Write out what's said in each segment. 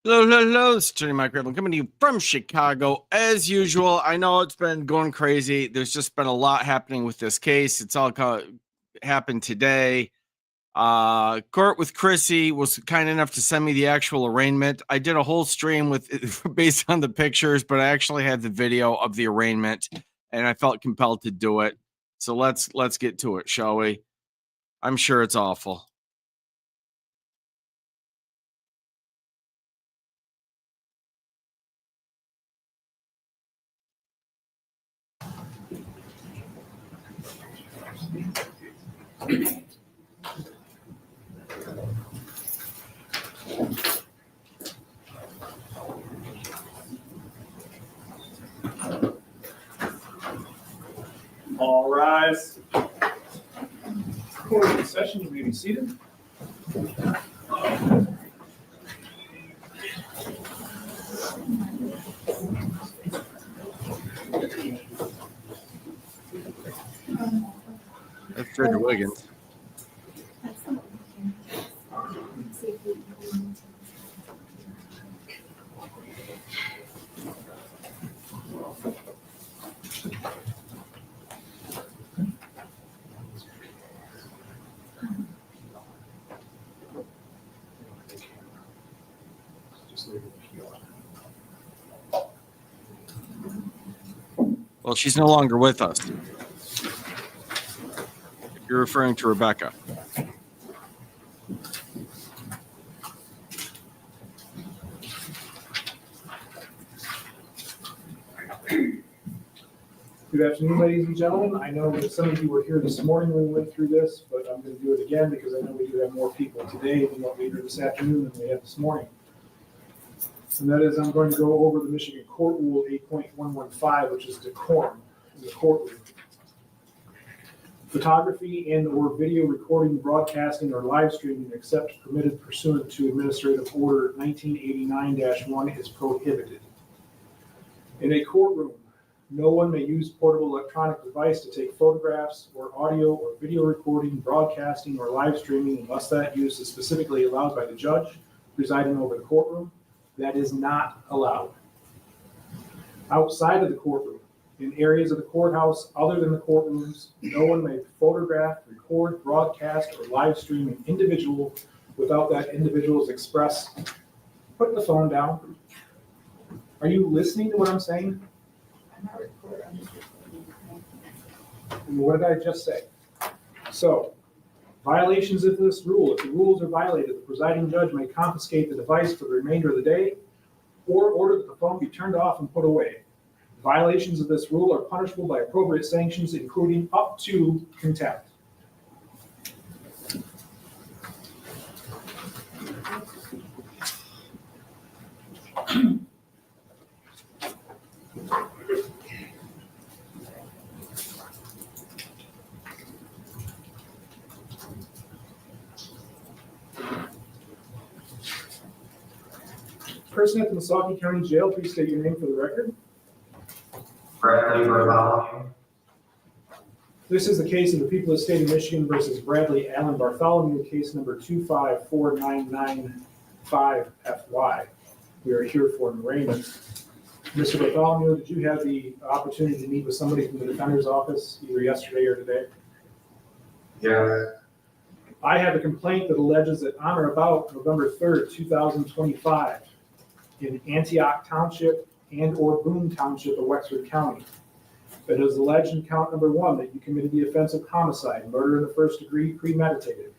Hello, this is Attorney Mike Redland coming to you from Chicago. As usual, I know it's been going crazy. There's just been a lot happening with this case. It's all happened today. CourtWithKrissy was kind enough to send me the actual arraignment. I did a whole stream with based on the pictures, but I actually had the video of the arraignment, and I felt compelled to do it. So let's get to it, shall we? I'm sure it's awful. All rise. Court in session, you may be seated. That's Frederick Wiggins. Well, she's no longer with us. You're referring to Rebecca. Good afternoon, ladies and gentlemen. I know that some of you were here this morning when we went through this, but I'm going to do it again because I know we do have more people today than what we did this afternoon than we had this morning. And that is, I'm going to go over the Michigan Court Rule 8.115, which is decorum in the courtroom. Photography and/or video recording, broadcasting, or live streaming, except permitted pursuant to Administrative Order 1989-1, is prohibited. In a courtroom, no one may use portable electronic device to take photographs or audio or video recording, broadcasting, or live streaming unless that use is specifically allowed by the judge presiding over the courtroom. That is not allowed. Outside of the courtroom, in areas of the courthouse other than the courtrooms, no one may photograph, record, broadcast, or live stream an individual without that individual's express. Put the phone down. Are you listening to what I'm saying? I'm not recording. And what did I just say? So, violations of this rule. If the rules are violated, the presiding judge may confiscate the device for the remainder of the day or order that the phone be turned off and put away. Violations of this rule are punishable by appropriate sanctions, including up to contempt. Person at the Missaukee County Jail, please state your name for the record. Bradley Bartholomew. This is the case of the people of the state of Michigan versus Bradley Allen Bartholomew, case number 254995FY. We are here for an arraignment. Mr. Bartholomew, did you have the opportunity to meet with somebody from the defender's office either yesterday or today? Yes. I have a complaint that alleges that on or about November 3rd, 2025, in Antioch Township and/or Boone Township of Wexford County, it is alleged in count number 1 that you committed the offense of homicide, murder in the first degree, premeditated.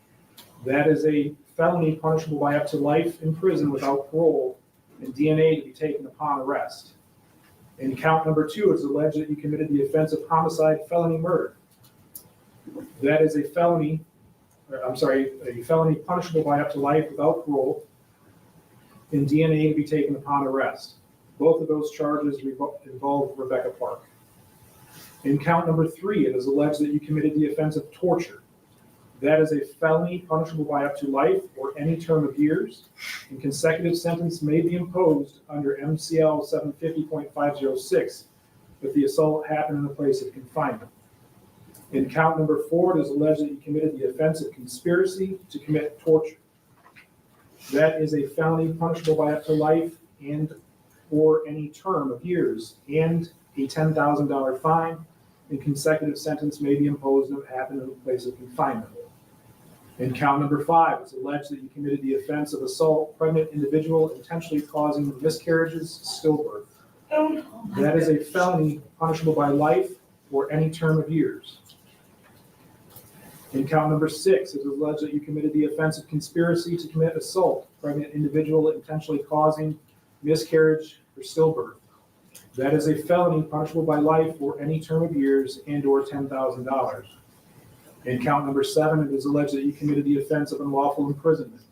That is a felony punishable by up to life in prison without parole and DNA to be taken upon arrest. In count number 2, it is alleged that you committed the offense of homicide, felony murder. That is a felony punishable by up to life without parole and DNA to be taken upon arrest. Both of those charges involve Rebecca Park. In count number 3, it is alleged that you committed the offense of torture. That is a felony punishable by up to life or any term of years, and consecutive sentence may be imposed under MCL 750.506 if the assault happened in a place of confinement. In count number 4, it is alleged that you committed the offense of conspiracy to commit torture. That is a felony punishable by up to life and or any term of years and a $10,000 fine, and consecutive sentence may be imposed if it happened in a place of confinement. And count number 5, it's alleged that you committed the offense of assault, pregnant individual, intentionally causing miscarriages, stillbirth. That is a felony punishable by life or any term of years. In count number 6, it is alleged that you committed the offense of conspiracy to commit assault, pregnant individual, intentionally causing miscarriage or stillbirth. That is a felony punishable by life or any term of years and or $10,000. In count number 7, it is alleged that you committed the offense of unlawful imprisonment.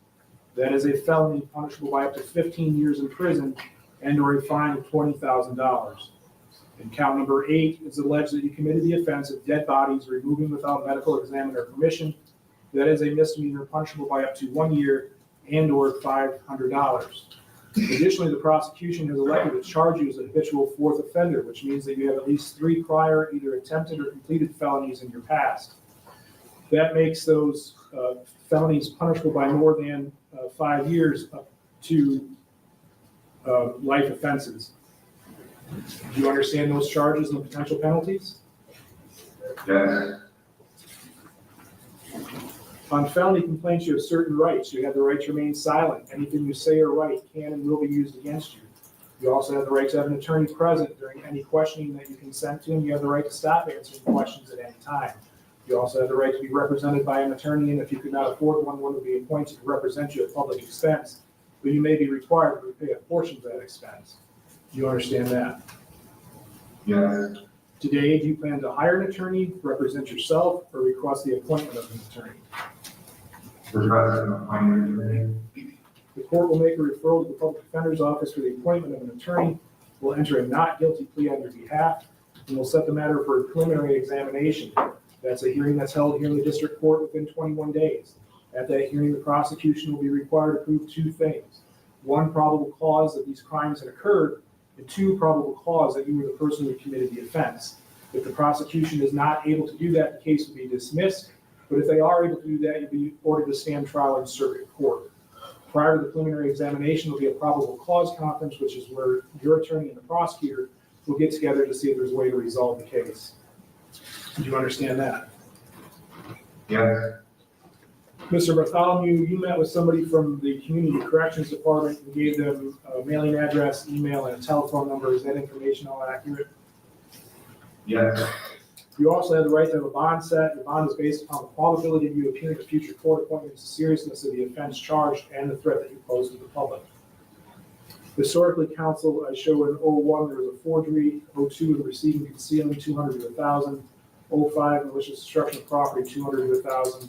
That is a felony punishable by up to 15 years in prison and or a fine of $20,000. In count number 8, it's alleged that you committed the offense of dead bodies removing without medical examiner permission. That is a misdemeanor punishable by up to 1 year and or $500. Additionally, the prosecution has elected to charge you as a habitual fourth offender, which means that you have at least 3 prior either attempted or completed felonies in your past. That makes those felonies punishable by more than 5 years up to life offenses. Do you understand those charges and the potential penalties? Yes. On felony complaints, you have certain rights. You have the right to remain silent. Anything you say or write can and will be used against you. You also have the right to have an attorney present during any questioning that you consent to, and you have the right to stop answering questions at any time. You also have the right to be represented by an attorney, and if you could not afford one, one would be appointed to represent you at public expense, but you may be required to repay a portion of that expense. Do you understand that? Yes. Today, do you plan to hire an attorney, represent yourself, or request the appointment of an attorney? Request an appointment today. The court will make a referral to the public defender's office for the appointment of an attorney, will enter a not guilty plea on your behalf, and will set the matter for a preliminary examination. That's a hearing that's held here in the district court within 21 days. At that hearing, the prosecution will be required to prove 2 things. 1, probable cause that these crimes had occurred, and 2, probable cause that you were the person who committed the offense. If the prosecution is not able to do that, the case will be dismissed. But if they are able to do that, you'll be ordered to stand trial in circuit court. Prior to the preliminary examination, will be a probable cause conference, which is where your attorney and the prosecutor will get together to see if there's a way to resolve the case. Do you understand that? Yes. Mr. Bartholomew, you met with somebody from the Community Corrections Department and gave them a mailing address, email, and a telephone number. Is that information all accurate? Yes. You also have the right to have a bond set. Your bond is based upon the probability of you appearing at future court appointments, the seriousness of the offense charged, and the threat that you pose to the public. Historically, counsel, I show in 01 there was a forgery, 02 in receiving and concealing, 200 to 1,000, 05 malicious destruction of property, 200 to 1,000,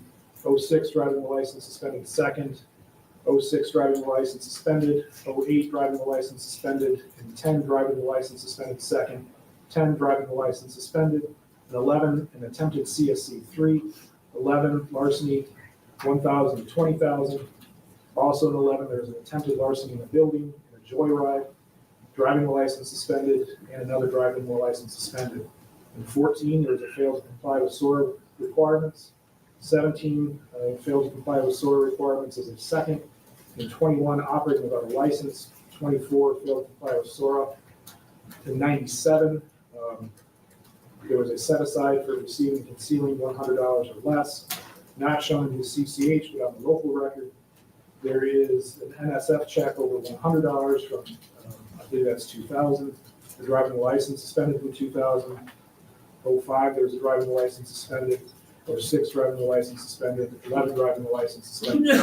06 driving the license suspended second, 06 driving the license suspended, 08 driving the license suspended, and 10 driving the license suspended second, 10 driving the license suspended, and 11 an attempted CSC 3, 11 larceny, 1,000 to 20,000. Also in 11 there's an attempted larceny in a building, and a joyride, driving the license suspended, and another driving the license suspended. In 14 there's a fail to comply with SORA requirements. 17 failed to comply with SORA requirements as a second. In 21 operating without a license. 24 failed to comply with SORA. In 97 there was a set aside for receiving and concealing $100 or less, not shown in his CCH but on the local record. There is an NSF check over $100 from, I believe that's 2000. The driving the license suspended from 2000. 05 there was a driving the license suspended. 06 driving the license suspended. 11 driving the license suspended.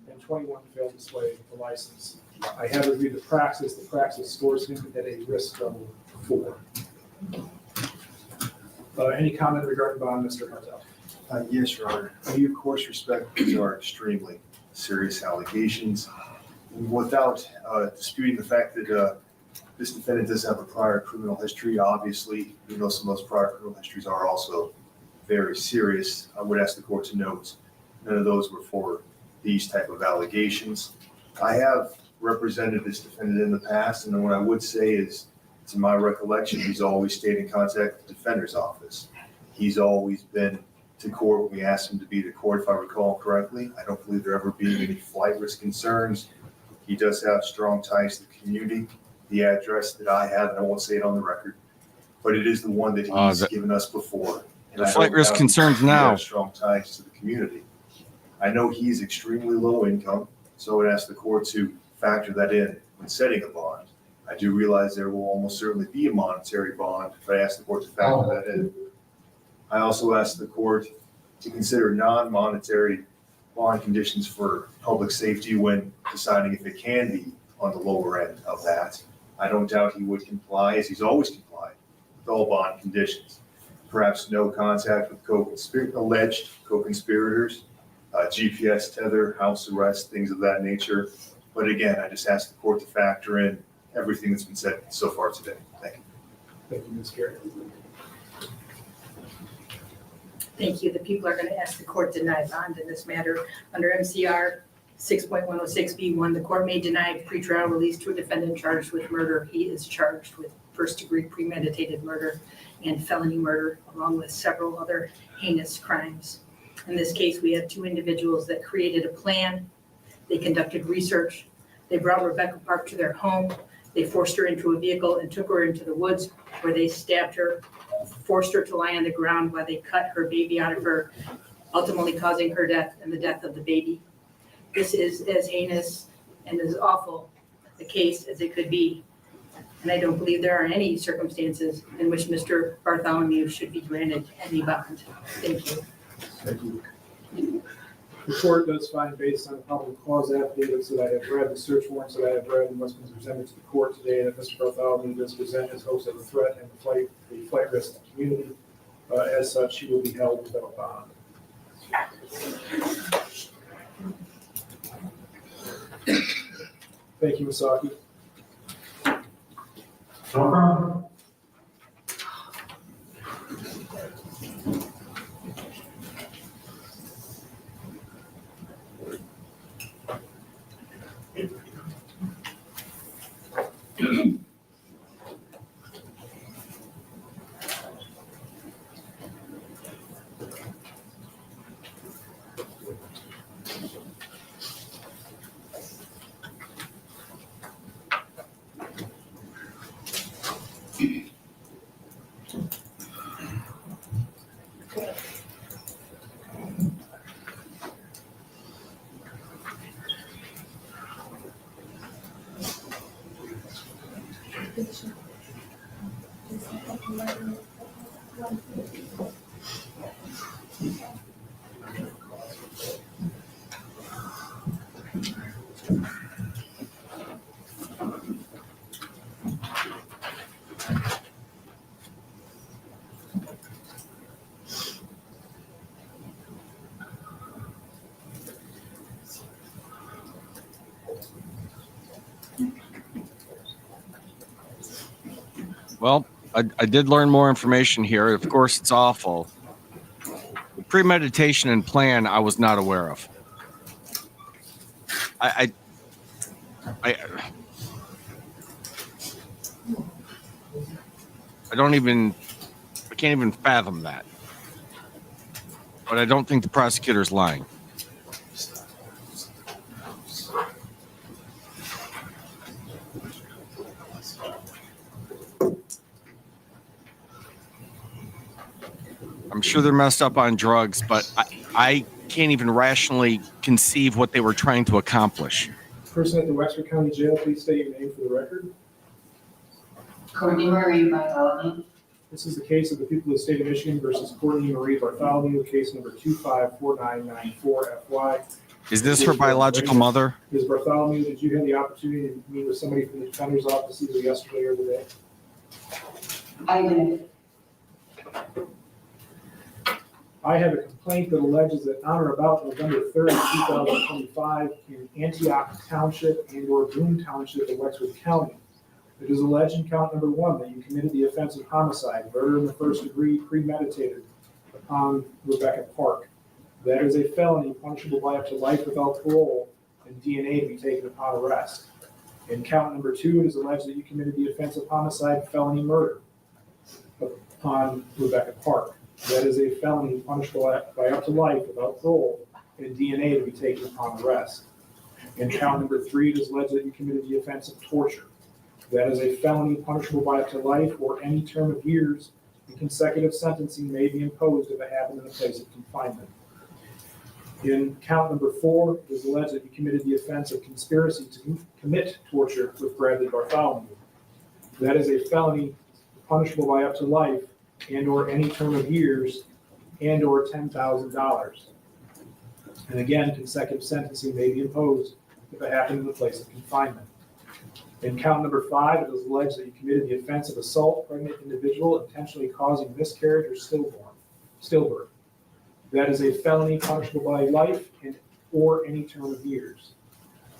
And 21 failed to display the license. I have reviewed the praxis. The praxis scores him at a risk level 4. Any comment regarding bond, Mr. Martel? Yes, Your Honor. We, of course, respect these are extremely serious allegations. Without disputing the fact that this defendant does have a prior criminal history, obviously, we know some of those prior criminal histories are also very serious. I would ask the court to note none of those were for these type of allegations. I have represented this defendant in the past, and what I would say is, to my recollection, he's always stayed in contact with the defender's office. He's always been to court when we asked him to be to court, if I recall correctly. I don't believe there ever being any flight risk concerns. He does have strong ties to the community. The address that I have, and I won't say it on the record, but it is the one that he's given us before. And The I flight don't risk doubt concerns he now. has strong ties to the community. I know he's extremely low income, so I would ask the court to factor that in when setting a bond. I do realize there will almost certainly be a monetary bond, but I ask the court to factor that in. I also ask the court to consider non-monetary bond conditions for public safety when deciding if it can be on the lower end of that. I don't doubt he would comply, as he's always complied, with all bond conditions. Perhaps no contact with alleged co-conspirators, GPS tether, house arrest, things of that nature. But again, I just ask the court to factor in everything that's been said so far today. Thank you. Thank you, Ms. Garrett. Thank you. The people are going to ask the court to deny bond in this matter. Under MCR 6.106B1, the court may deny pretrial release to a defendant charged with murder. He is charged with first-degree premeditated murder and felony murder, along with several other heinous crimes. In this case, we have two individuals that created a plan. They conducted research. They brought Rebecca Park to their home. They forced her into a vehicle and took her into the woods, where they stabbed her, forced her to lie on the ground while they cut her baby out of her, ultimately causing her death and the death of the baby. This is as heinous and as awful a case as it could be. And I don't believe there are any circumstances in which Mr. Bartholomew should be granted any bond. Thank you. Thank you. The court does find, based on the probable cause affidavits that I have read, the search warrants that I have read, and what's been presented to the court today, that Mr. Bartholomew does present his hopes of a threat and the flight risk to the community. As such, he will be held without bond. Thank you, Masaki. No problem. Well, I did learn more information here. Of course, it's awful. The premeditation and plan I was not aware of. I can't even fathom that. But I don't think the prosecutor's lying. I'm sure they're messed up on drugs, but I can't even rationally conceive what they were trying to accomplish. Person at the Wexford County Jail, please state your name for the record. Courtney Marie Bartholomew. This is the case of the people of the state of Michigan versus Courtney Marie Bartholomew, case number 254994FY. Is this her biological mother? Ms. Bartholomew, did you have the opportunity to meet with somebody from the defender's office either yesterday or today? I did. I have a complaint that alleges that on or about November 3rd, 2025, in Antioch Township and/or Boone Township in Wexford County, it is alleged in count number 1 that you committed the offense of homicide, murder in the first degree, premeditated upon Rebecca Park. That is a felony punishable by up to life without parole and DNA to be taken upon arrest. In count number 2, it is alleged that you committed the offense of homicide, felony murder upon Rebecca Park. That is a felony punishable by up to life without parole and DNA to be taken upon arrest. In count number 3, it is alleged that you committed the offense of torture. That is a felony punishable by up to life or any term of years, and consecutive sentencing may be imposed if it happened in a place of confinement. In count number 4, it is alleged that you committed the offense of conspiracy to commit torture with Bradley Bartholomew. That is a felony punishable by up to life and or any term of years and or $10,000. And again, consecutive sentencing may be imposed if it happened in the place of confinement. In count number 5, it is alleged that you committed the offense of assault pregnant individual intentionally causing miscarriage or stillbirth. That is a felony punishable by life and or any term of years.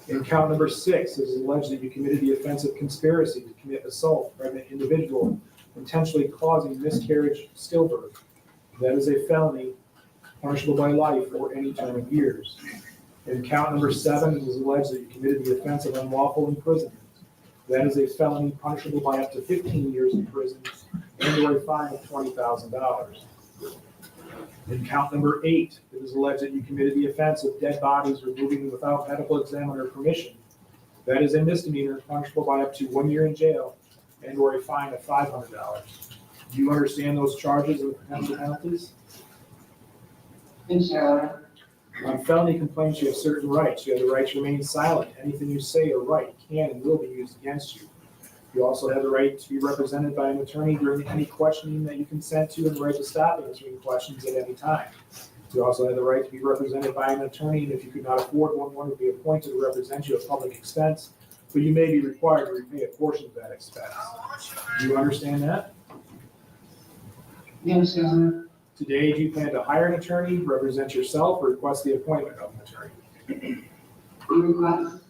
In count number 6, it is alleged that you committed the offense of conspiracy to commit assault pregnant individual intentionally causing miscarriage, stillbirth. That is a felony punishable by life or any term of years. In count number 7, it is alleged that you committed the offense of unlawful imprisonment. That is a felony punishable by up to 15 years in prison and or a fine of $20,000. In count number 8, it is alleged that you committed the offense of dead bodies removing without medical examiner permission. That is a misdemeanor punishable by up to 1 year in jail and or a fine of $500. Do you understand those charges and the potential penalties? Yes, Your Honor. On felony complaints, you have certain rights. You have the right to remain silent. Anything you say or write can and will be used against you. You also have the right to be represented by an attorney during any questioning that you consent to and the right to stop answering questions at any time. You also have the right to be represented by an attorney, and if you could not afford one would be appointed to represent you at public expense, but you may be required to repay a portion of that expense. Do you understand that? Yes, Your Honor. Today, do you plan to hire an attorney, represent yourself, or request the appointment of an attorney? We request.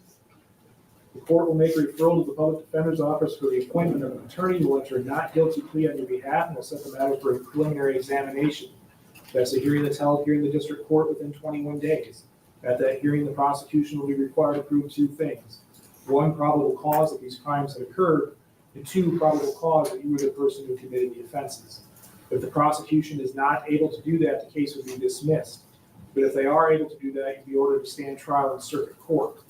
The court will make a referral to the public defender's office for the appointment of an attorney who will enter a not guilty plea on your behalf and will set the matter for a preliminary examination. That's a hearing that's held here in the district court within 21 days. At that hearing, the prosecution will be required to prove 2 things. 1, probable cause that these crimes had occurred, and 2, probable cause that you were the person who committed the offenses. If the prosecution is not able to do that, the case would be dismissed. But if they are able to do that, you'd be ordered to stand trial in circuit court.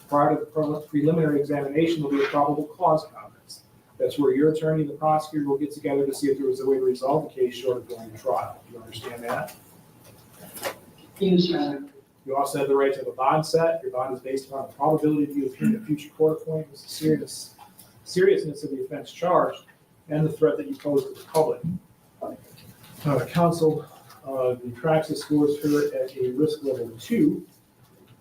Prior to the preliminary examination, there'll be a probable cause conference. That's where your attorney and the prosecutor will get together to see if there was a way to resolve the case short of going to trial. Do you understand that? Yes, Your Honor. You also have the right to have a bond set. Your bond is based upon the probability of you obtaining a future court appointment, the seriousness of the offense charged, and the threat that you pose to the public. Counsel, the praxis scores her at a risk level 2.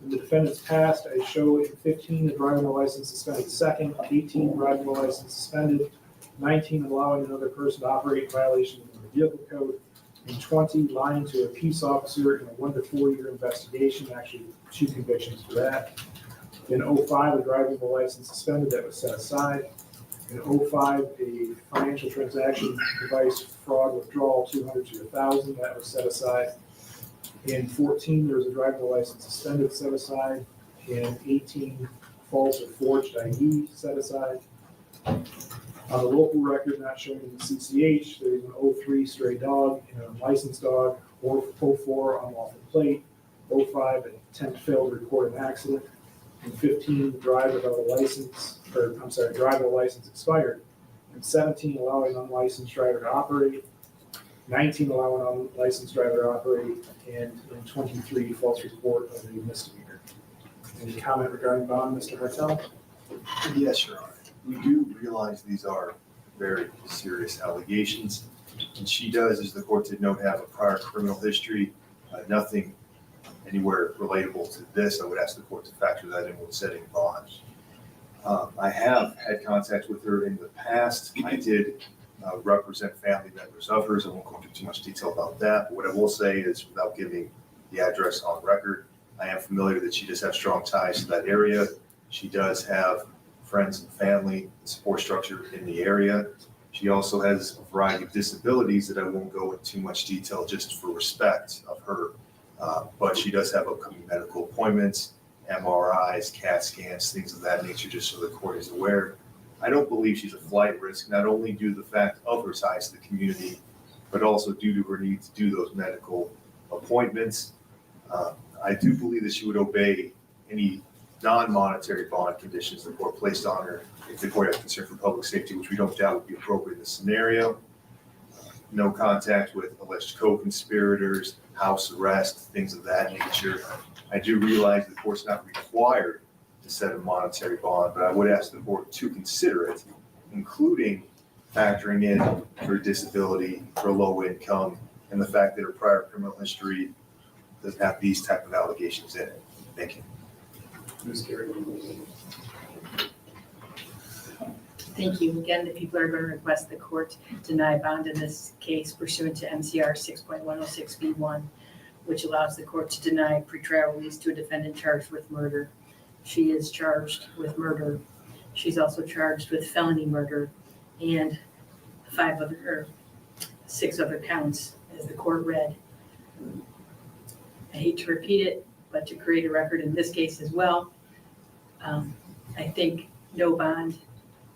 In the defendant's past, I show in 15 the driving the license suspended second, 18 driving the license suspended, 19 allowing another person to operate in violation of the vehicle code, and 20 lying to a peace officer in a 1 to 4 year investigation, actually 2 convictions for that. In 05, a driving the license suspended that was set aside. In 05, a financial transaction device fraud withdrawal 200 to 1,000 that was set aside. In 14, there was a driving license suspended set aside. In 18, false or forged ID set aside. On the local record not shown in the CCH, there is an 03 stray dog and an unlicensed dog, 04 unlawful plate, 05 attempt failed to report an accident, and 15 drive without a license, drive with a license expired, and 17 allowing an unlicensed driver to operate, 19 allowing an unlicensed driver to operate, and in 23 false report of a misdemeanor. Any comment regarding bond, Mr. Martell? Yes, Your Honor. We do realize these are very serious allegations. And she does, as the court did note, have a prior criminal history, nothing anywhere relatable to this. I would ask the court to factor that in when setting bonds. I have had contact with her in the past. I did represent family members of hers. I won't go into too much detail about that. But what I will say is, without giving the address on record, I am familiar that she does have strong ties to that area. She does have friends and family support structure in the area. She also has a variety of disabilities that I won't go into too much detail just for respect of her. But she does have upcoming medical appointments, MRIs, CAT scans, things of that nature, just so the court is aware. I don't believe she's a flight risk, not only due to the fact of her ties to the community, but also due to her need to do those medical appointments. I do believe that she would obey any non-monetary bond conditions the court placed on her if the court has concern for public safety, which we don't doubt would be appropriate in this scenario. No contact with alleged co-conspirators, house arrest, things of that nature. I do realize the court's not required to set a monetary bond, but I would ask the court to consider it, including factoring in her disability, her low income, and the fact that her prior criminal history doesn't have these type of allegations in it. Thank you. Ms. Carey. Thank you. Again, the people are going to request the court deny bond in this case pursuant to MCR 6.106B1, which allows the court to deny pretrial release to a defendant charged with murder. She is charged with murder. She's also charged with felony murder and 6 other counts, as the court read. I hate to repeat it, but to create a record in this case as well, I think no bond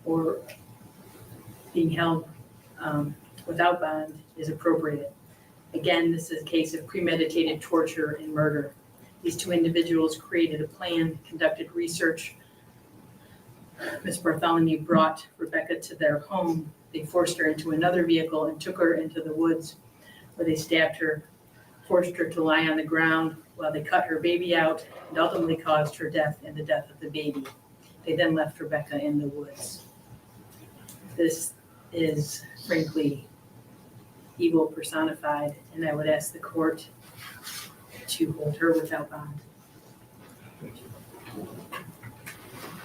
or being held without bond is appropriate. Again, this is a case of premeditated torture and murder. These two individuals created a plan, conducted research. Ms. Bartholomew brought Rebecca to their home. They forced her into another vehicle and took her into the woods where they stabbed her, forced her to lie on the ground while they cut her baby out and ultimately caused her death and the death of the baby. They then left Rebecca in the woods. This is frankly evil personified, and I would ask the court to hold her without bond.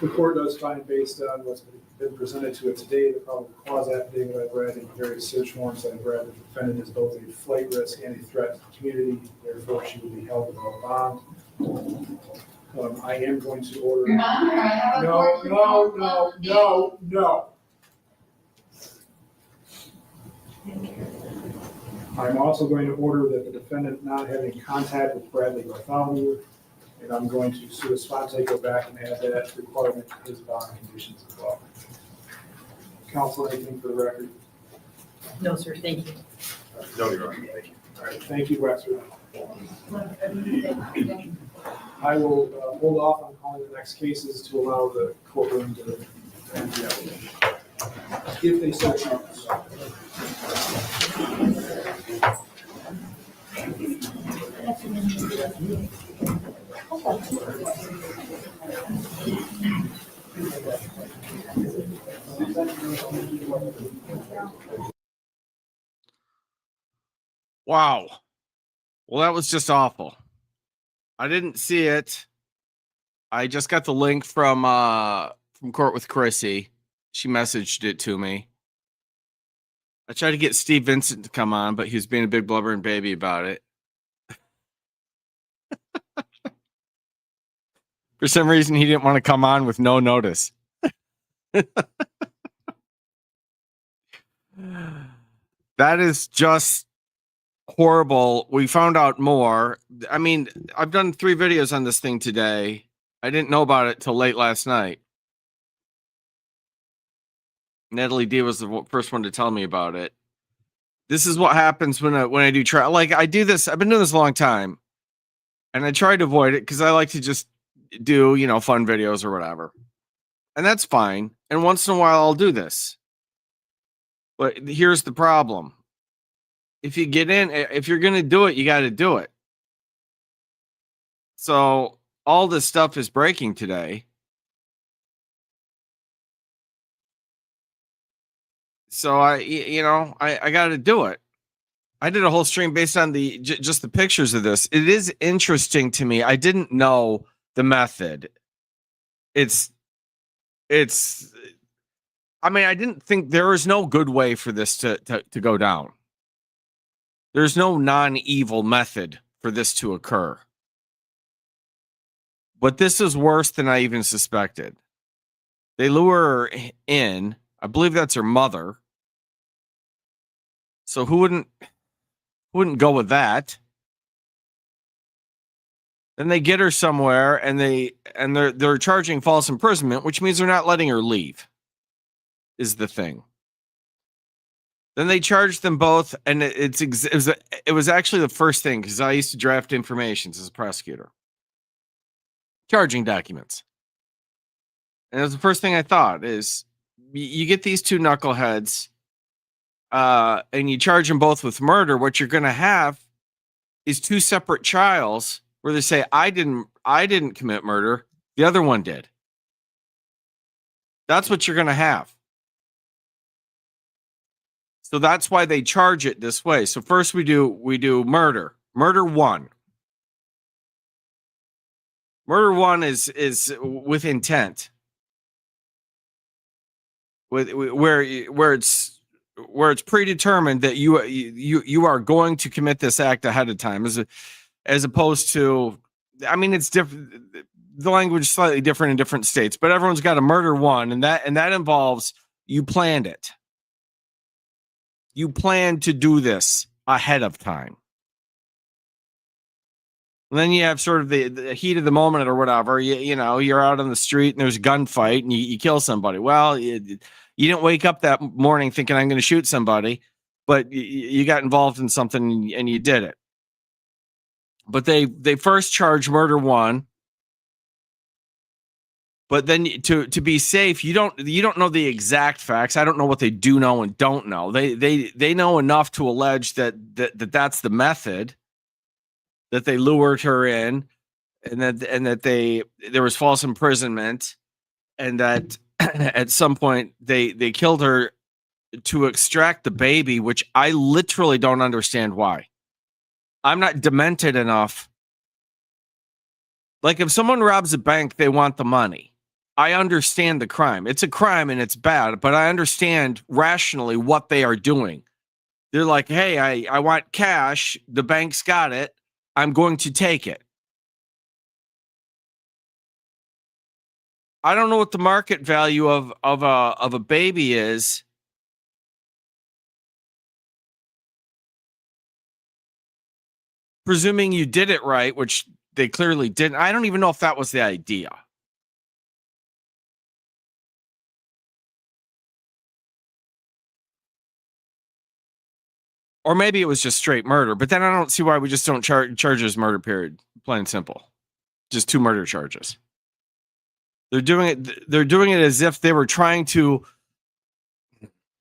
The court does find, based on what's been presented to it today, the probable cause affidavit I've read and various search warrants I've read, the defendant is both a flight risk and a threat to the community, therefore she will be held without bond. I am going to order. Your Honor, I have a No, court no, report. no, no, no. I'm also going to order that the defendant not having contact with Bradley Bartholomew, and I'm going to sua sponte go back and add that requirement to his bond conditions as well. Counsel, anything for the record? No, sir, thank you. No, Your Honor. Thank you. All right, thank you, Wexford. I will hold off on calling the next cases to allow the courtroom to empty out. If they so choose. Wow. Well, that was just awful. I didn't see it. I just got the link from CourtWithKrissy. She messaged it to me. I tried to get Steve Vincent to come on, but he was being a big blubbering baby about it. For some reason, he didn't want to come on with no notice. That is just horrible. We found out more. I mean, I've done 3 videos on this thing today. I didn't know about it till late last night. Natalie D was the first one to tell me about it. This is what happens when I do try. Like, I do this. I've been doing this a long time, and I try to avoid it because I like to just do, fun videos or whatever, and that's fine. And once in a while, I'll do this. But here's the problem: if you get in, if you're going to do it, you got to do it. So all this stuff is breaking today. So I got to do it. I did a whole stream based on just the pictures of this. It is interesting to me. I didn't know the method. I didn't think there is no good way for this to go down. There's no non-evil method for this to occur. But this is worse than I even suspected. They lure her in. I believe that's her mother. So who wouldn't go with that? Then they get her somewhere and they're charging false imprisonment, which means they're not letting her leave. Is the thing. Then they charged them both, and it was actually the first thing because I used to draft informations as a prosecutor. Charging documents. And it was the first thing I thought is you get these two knuckleheads and you charge them both with murder. What you're going to have is two separate trials where they say, I didn't commit murder. The other one did. That's what you're going to have. So that's why they charge it this way. So first we do murder. Murder one. Murder one is with intent. Where it's predetermined that you are going to commit this act ahead of time, as opposed to, I mean, it's different. The language is slightly different in different states, but everyone's got a murder one, and that involves you planned it. You planned to do this ahead of time. And then you have sort of the heat of the moment or whatever. You know, you're out on the street and there's a gunfight and you kill somebody. Well, you didn't wake up that morning thinking I'm going to shoot somebody, but you got involved in something and you did it. But they first charge murder one. But then to be safe, you don't know the exact facts. I don't know what they do know and don't know. They know enough to allege that's the method, that they lured her in, and that there was false imprisonment, and that at some point they killed her to extract the baby, which I literally don't understand why. I'm not demented enough. Like if someone robs a bank, they want the money. I understand the crime. It's a crime and it's bad, but I understand rationally what they are doing. They're like, hey, I want cash. The bank's got it. I'm going to take it. I don't know what the market value of a baby is. Presuming you did it right, which they clearly didn't. I don't even know if that was the idea. Or maybe it was just straight murder, but then I don't see why we just don't charge as murder, period. Plain and simple. Just two murder charges. They're doing it as if they were trying to,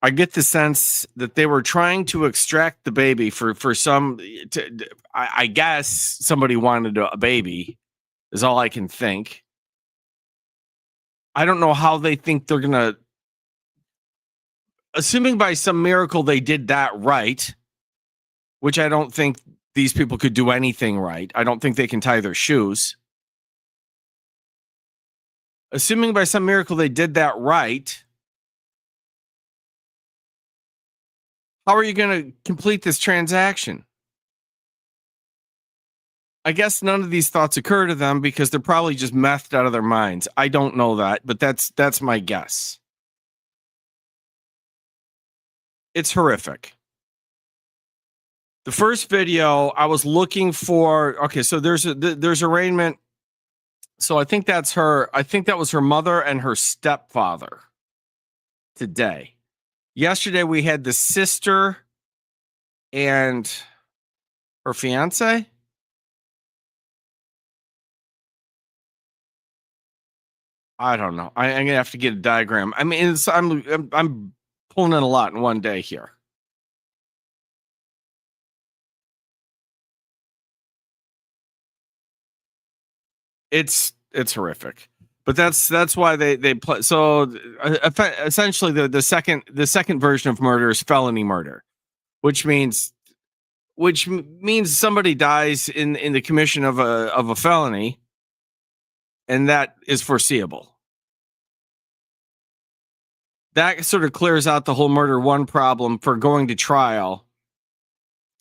I get the sense that they were trying to extract the baby for some, I guess somebody wanted a baby is all I can think. I don't know how they think they're going to, assuming by some miracle they did that right, which I don't think these people could do anything right. I don't think they can tie their shoes. Assuming by some miracle they did that right, how are you going to complete this transaction? I guess none of these thoughts occur to them because they're probably just methed out of their minds. I don't know that, but that's my guess. It's horrific. The first video I was looking for. Okay, so there's arraignment. So I think that's her. I think that was her mother and her stepfather today. Yesterday we had the sister and her fiance. I don't know. I'm gonna have to get a diagram. I mean, I'm pulling in a lot in one day here. It's horrific, but that's why they play. So essentially, the second version of murder is felony murder, which means somebody dies in the commission of a felony, and that is foreseeable. That sort of clears out the whole murder one problem for going to trial,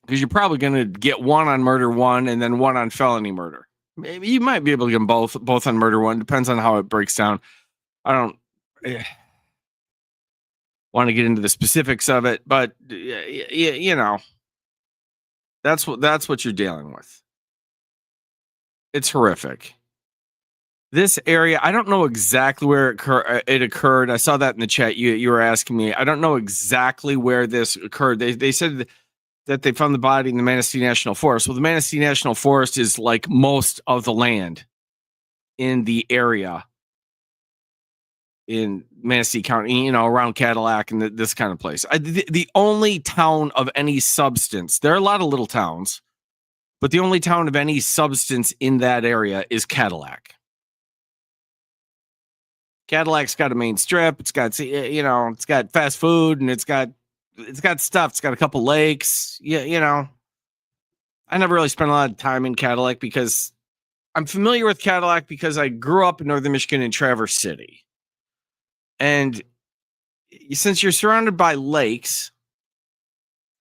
because you're probably going to get one on murder one and then one on felony murder. Maybe you might be able to get them both on murder one. Depends on how it breaks down. I don't want to get into the specifics of it, but you know, that's what you're dealing with. It's horrific. This area, I don't know exactly where it occurred. I saw that in the chat. You were asking me. I don't know exactly where this occurred. They said that they found the body in the Manistee National Forest. Well, the Manistee National Forest is like most of the land in the area in Manistee County, around Cadillac and this kind of place. The only town of any substance, there are a lot of little towns, but the only town of any substance in that area is Cadillac. Cadillac's got a main strip. It's got, it's got fast food, and it's got stuff. It's got a couple lakes. Yeah, I never really spent a lot of time in Cadillac because I'm familiar with Cadillac because I grew up in northern Michigan in Traverse City. And since you're surrounded by lakes,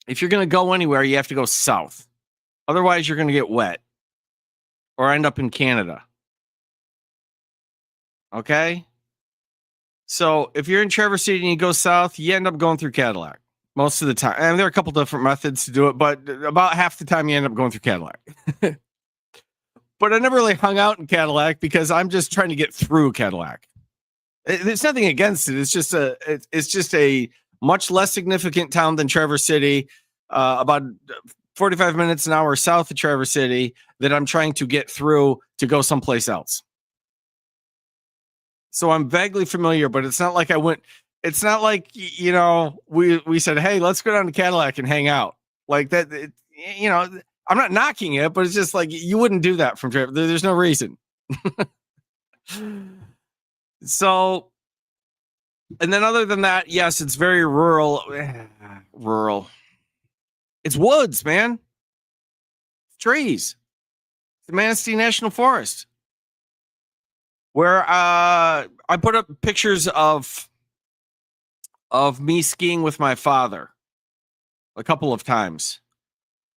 if you're going to go anywhere, you have to go south. Otherwise, you're going to get wet or end up in Canada. Okay? So if you're in Traverse City and you go south, you end up going through Cadillac most of the time. And there are a couple different methods to do it, but about half the time you end up going through Cadillac. But I never really hung out in Cadillac because I'm just trying to get through Cadillac. There's nothing against it. It's just a much less significant town than Traverse City, about 45 minutes an hour south of Traverse City, that I'm trying to get through to go someplace else. So I'm vaguely familiar, but it's not like I went. It's not like, we said, hey, let's go down to Cadillac and hang out like that. I'm not knocking it, but it's just like you wouldn't do that from Traverse. There's no reason. So, and then other than that, yes, it's very rural. Rural. It's woods, man. Trees. The Manistee National Forest. Where I put up pictures of me skiing with my father a couple of times.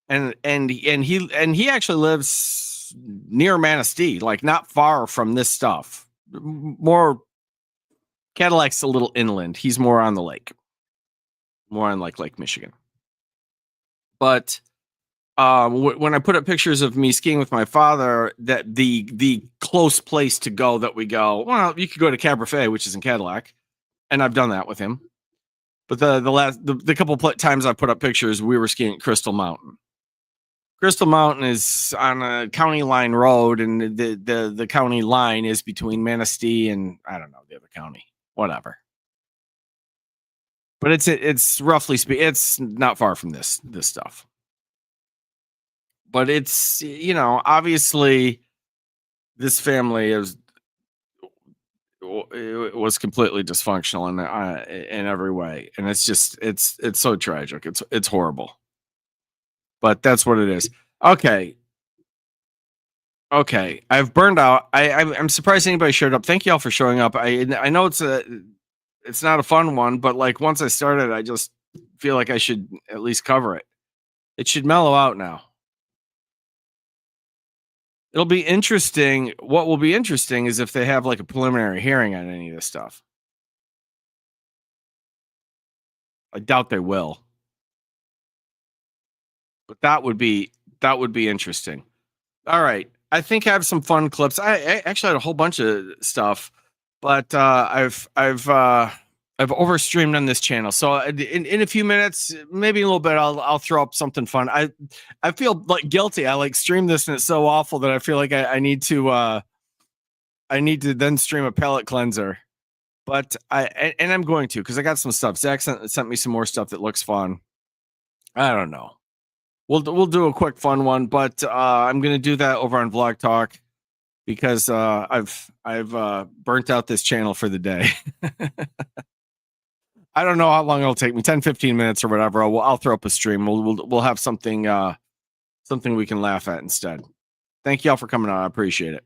And he actually lives near Manistee, like not far from this stuff. More Cadillac's a little inland. He's more on the lake, more on like Lake Michigan. But when I put up pictures of me skiing with my father, that the close place to go that we go, well, you could go to Cabernet, which is in Cadillac, and I've done that with him. But the couple times I put up pictures, we were skiing at Crystal Mountain. Crystal Mountain is on a county line road, and the county line is between Manistee and, I don't know, the other county, whatever. But it's roughly speaking, it's not far from this stuff. But it's, obviously this family was completely dysfunctional in every way, and it's so tragic. It's horrible. But that's what it is. Okay. I've burned out. I'm surprised anybody showed up. Thank you all for showing up. I know it's not a fun one, but like once I started, I just feel like I should at least cover it. It should mellow out now. It'll be interesting. What will be interesting is if they have like a preliminary hearing on any of this stuff. I doubt they will. But that would be interesting. All right. I think I have some fun clips. I actually had a whole bunch of stuff, but I've overstreamed on this channel. So in a few minutes, maybe a little bit, I'll throw up something fun. I feel like guilty. I like streamed this and it's so awful that I feel like I need to then stream a palate cleanser. But I'm going to, because I got some stuff. Zach sent me some more stuff that looks fun. I don't know. We'll do a quick fun one, but I'm gonna do that over on Vlog Talk because I've burnt out this channel for the day. I don't know how long it'll take me, 10-15 minutes or whatever. I'll throw up a stream. We'll have something we can laugh at instead. Thank y'all for coming on. I appreciate it.